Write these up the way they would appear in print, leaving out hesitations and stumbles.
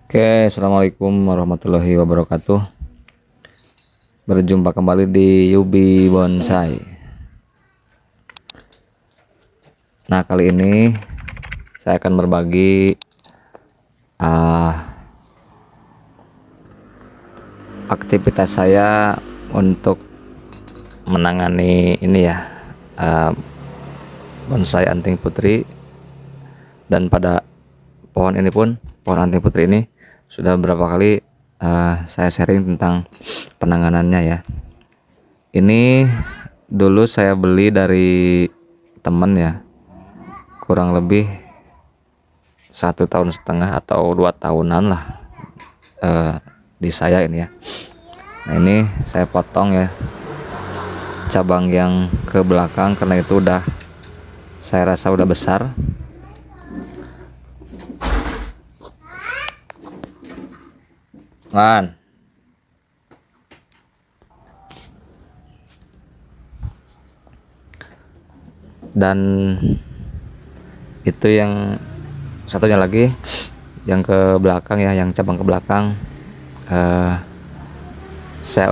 Oke, assalamualaikum warahmatullahi wabarakatuh. Berjumpa kembali di Yubi Bonsai. Nah, kali ini saya akan berbagi aktivitas saya untuk menangani ini ya, uh, bonsai anting putri. Dan pada pohon ini pun, pohon anting putri ini sudah beberapa kali saya sharing tentang penanganannya ya. Ini dulu saya beli dari temen ya, kurang lebih 1,5 tahun atau 2 tahunan lah di saya ini ya. Nah, ini saya potong ya cabang yang ke belakang karena itu udah saya rasa udah besar. Man. Dan itu yang satunya lagi yang ke belakang ya, yang cabang ke belakang saya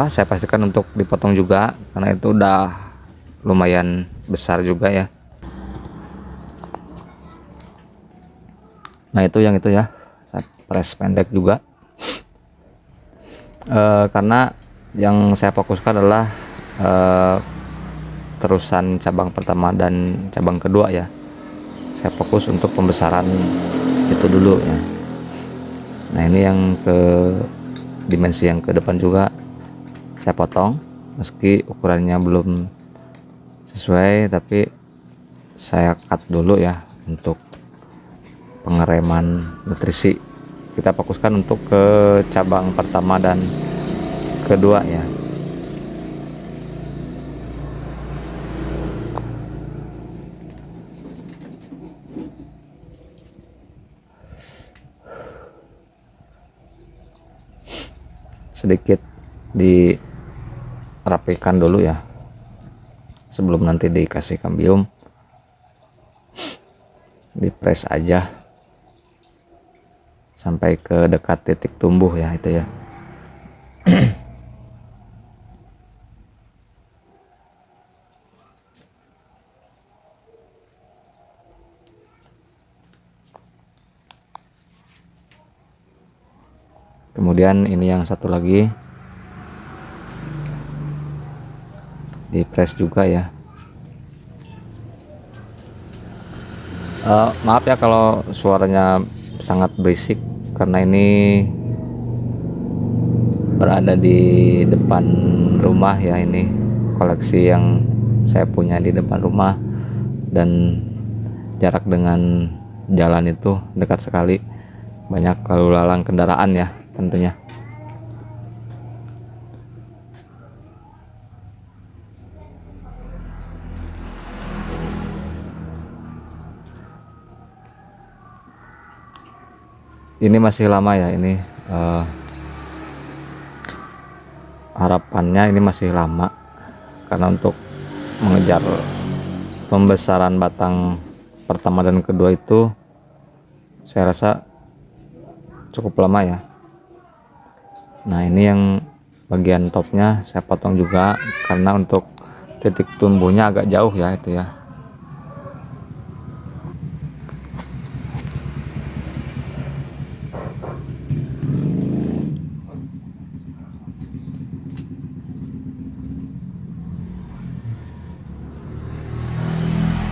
saya pastikan untuk dipotong juga karena itu udah lumayan besar juga ya. Nah, itu yang itu ya, saya press pendek juga karena yang saya fokuskan adalah terusan cabang pertama dan cabang kedua ya. Saya fokus untuk pembesaran itu dulu ya. Nah, ini yang ke dimensi yang ke depan juga saya potong meski ukurannya belum sesuai, tapi saya cut dulu ya untuk pengereman nutrisi. Kita fokuskan untuk ke cabang pertama dan kedua ya. Sedikit dirapikan dulu ya sebelum nanti dikasih kambium, dipres aja sampai ke dekat titik tumbuh ya, itu ya. Kemudian ini yang satu lagi dipres juga ya. Maaf ya kalau suaranya sangat berisik karena ini berada di depan rumah ya. Ini koleksi yang saya punya di depan rumah dan jarak dengan jalan itu dekat sekali, banyak lalu lalang kendaraan ya tentunya. Ini masih lama ya, ini harapannya ini masih lama karena untuk mengejar pembesaran batang pertama dan kedua itu saya rasa cukup lama ya. Nah, ini yang bagian topnya saya potong juga karena untuk titik tumbuhnya agak jauh ya, itu ya.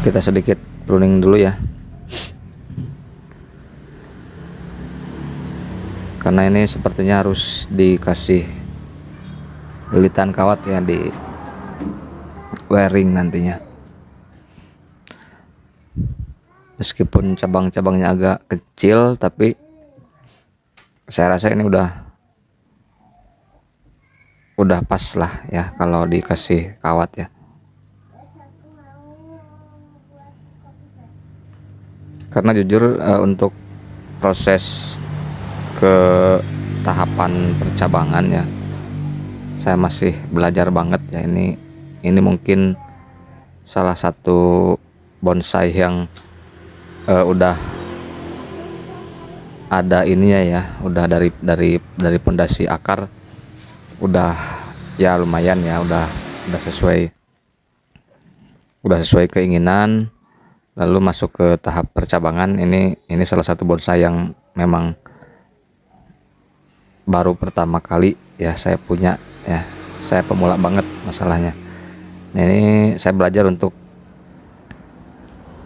Kita sedikit pruning dulu ya, karena ini sepertinya harus dikasih lilitan kawat ya di wiring nantinya. Meskipun cabang-cabangnya agak kecil, tapi saya rasa ini udah pas lah ya kalau dikasih kawat ya. Karena jujur untuk proses ke tahapan percabangan ya, saya masih belajar banget ya. Ini mungkin salah satu bonsai yang udah ada ininya ya, udah dari pondasi akar udah ya lumayan ya, udah sesuai keinginan. Lalu masuk ke tahap percabangan. Ini salah satu bonsai yang memang baru pertama kali ya saya punya ya, saya pemula banget masalahnya. Nah, ini saya belajar untuk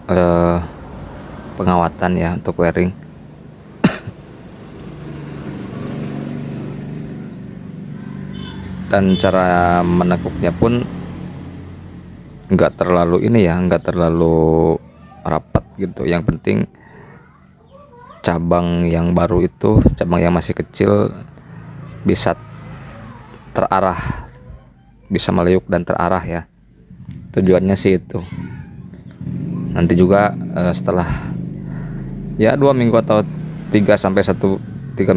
eh, pengawatan ya, untuk wearing. Dan cara menekuknya pun nggak terlalu ini ya, nggak terlalu rapat gitu. Yang penting cabang yang baru itu, cabang yang masih kecil bisa terarah, bisa meliuk dan terarah ya. Tujuannya sih itu. Nanti juga setelah ya 2 minggu atau 3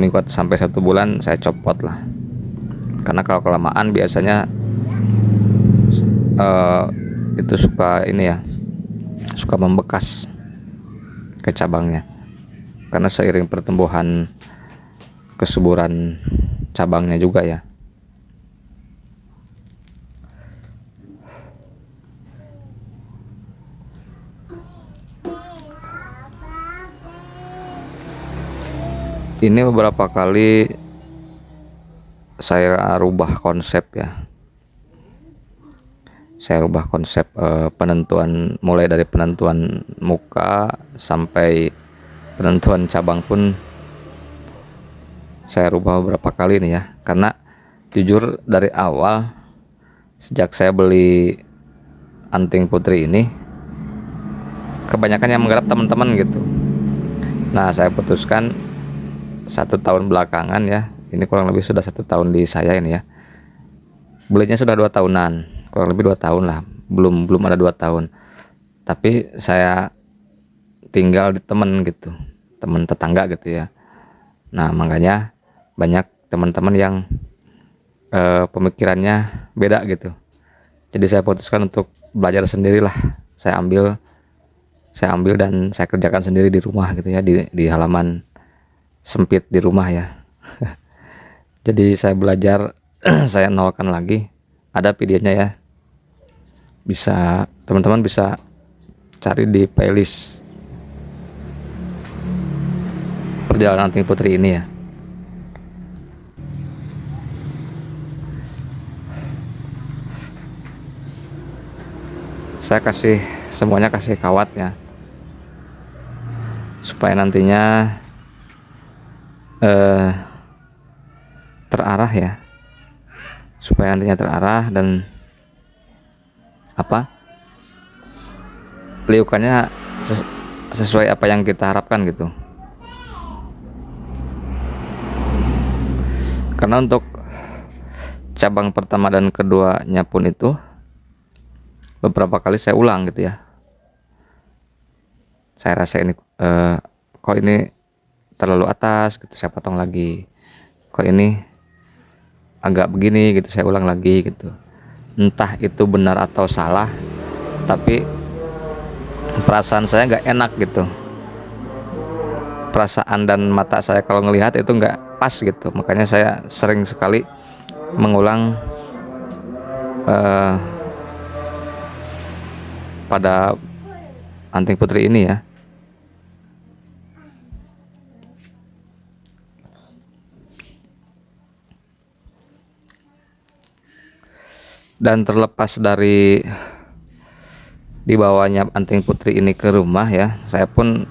minggu sampai 1 bulan saya copot lah. Karena kalau kelamaan biasanya itu suka ini ya, suka membekas ke cabangnya. Karena seiring pertumbuhan kesuburan cabangnya juga ya. Ini beberapa kali saya rubah konsep ya. Saya rubah konsep penentuan, mulai dari penentuan muka sampai penentuan cabang pun saya rubah beberapa kali nih ya. Karena jujur dari awal, sejak saya beli anting putri ini, kebanyakan yang menggarap teman-teman gitu. Nah, saya putuskan 1 tahun belakangan ya, ini kurang lebih sudah 1 tahun di saya ini ya. Belinya sudah 2 tahunan, kurang lebih 2 tahun lah, belum ada 2 tahun. Tapi saya tinggal di temen gitu, temen tetangga gitu ya. Nah, makanya banyak teman-teman yang pemikirannya beda gitu. Jadi saya putuskan untuk belajar sendirilah. Saya ambil dan saya kerjakan sendiri di rumah gitu ya, di halaman sempit di rumah ya. Jadi saya belajar saya nolkan lagi. Ada videonya ya, bisa teman-teman bisa cari di playlist perjalanan anting putri ini ya. Saya semuanya kasih kawat ya, supaya nantinya terarah ya, dan liukannya sesuai apa yang kita harapkan gitu. Karena untuk cabang pertama dan keduanya pun itu beberapa kali saya ulang gitu ya. Saya rasa ini kok ini terlalu atas gitu, saya potong lagi. Kok ini agak begini gitu, saya ulang lagi gitu. Entah itu benar atau salah, tapi perasaan saya nggak enak gitu. Perasaan dan mata saya kalau ngelihat itu nggak pas gitu. Makanya saya sering sekali mengulang pada anting putri ini ya. Dan terlepas dari dibawanya anting putri ini ke rumah ya, saya pun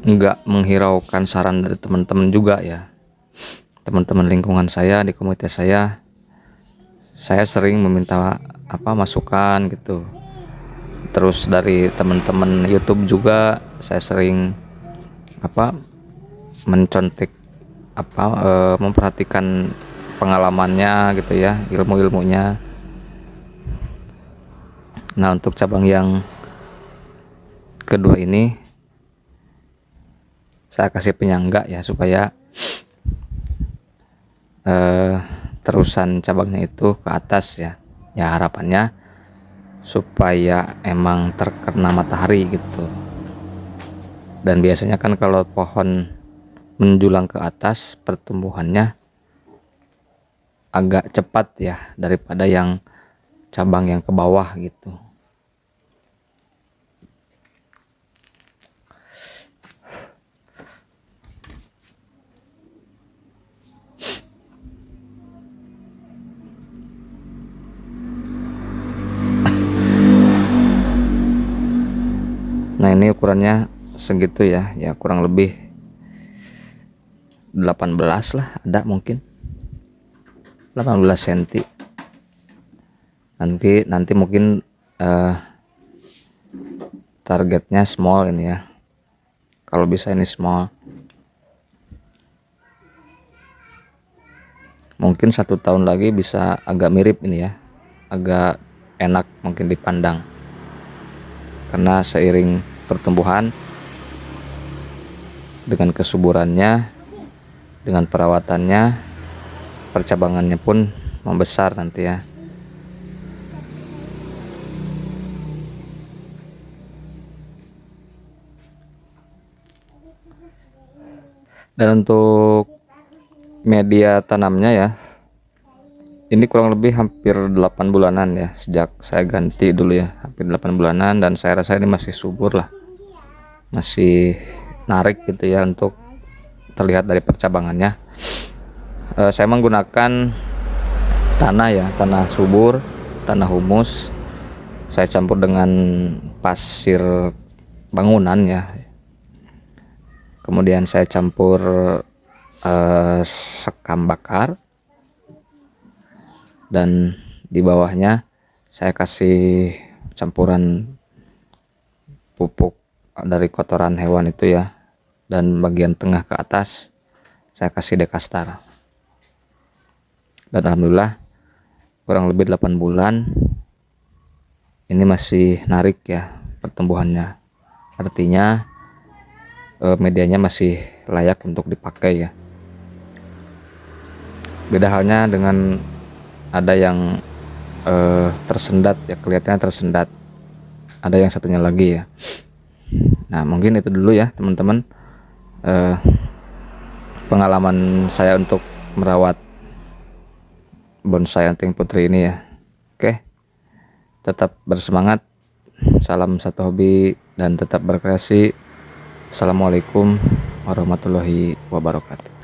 nggak menghiraukan saran dari teman-teman juga ya. Teman-teman lingkungan saya di komunitas saya sering meminta masukan gitu. Terus dari teman-teman YouTube juga saya sering mencontek memperhatikan pengalamannya gitu ya, ilmu-ilmunya. Nah, untuk cabang yang kedua ini saya kasih penyangga ya, supaya terusan cabangnya itu ke atas ya. Ya harapannya supaya emang terkena matahari gitu. Dan biasanya kan kalau pohon menjulang ke atas pertumbuhannya agak cepat ya daripada yang cabang yang ke bawah gitu. Nah ini ukurannya segitu ya, kurang lebih 18 lah, ada mungkin 18 cm. Nanti mungkin targetnya small ini ya, kalau bisa ini small. Mungkin 1 tahun lagi bisa agak mirip ini ya, agak enak mungkin dipandang, karena seiring pertumbuhan dengan kesuburannya, dengan perawatannya, percabangannya pun membesar nanti ya. Dan untuk media tanamnya ya, ini kurang lebih hampir 8 bulanan ya sejak saya ganti dulu ya, hampir 8 bulanan, dan saya rasa ini masih subur lah, masih narik gitu ya untuk terlihat dari percabangannya. Saya menggunakan tanah ya, tanah subur, tanah humus, saya campur dengan pasir bangunan ya, kemudian saya campur sekam bakar, dan di bawahnya saya kasih campuran pupuk dari kotoran hewan itu ya, dan bagian tengah ke atas saya kasih Dekastar. Dan alhamdulillah kurang lebih 8 bulan ini masih narik ya pertumbuhannya, artinya medianya masih layak untuk dipakai ya. Beda halnya dengan ada yang tersendat ya, kelihatannya tersendat, ada yang satunya lagi ya. Nah mungkin itu dulu ya teman-teman, pengalaman saya untuk merawat bonsai anting putri ini ya. Oke, tetap bersemangat, salam satu hobi, dan tetap berkreasi. Assalamualaikum warahmatullahi wabarakatuh.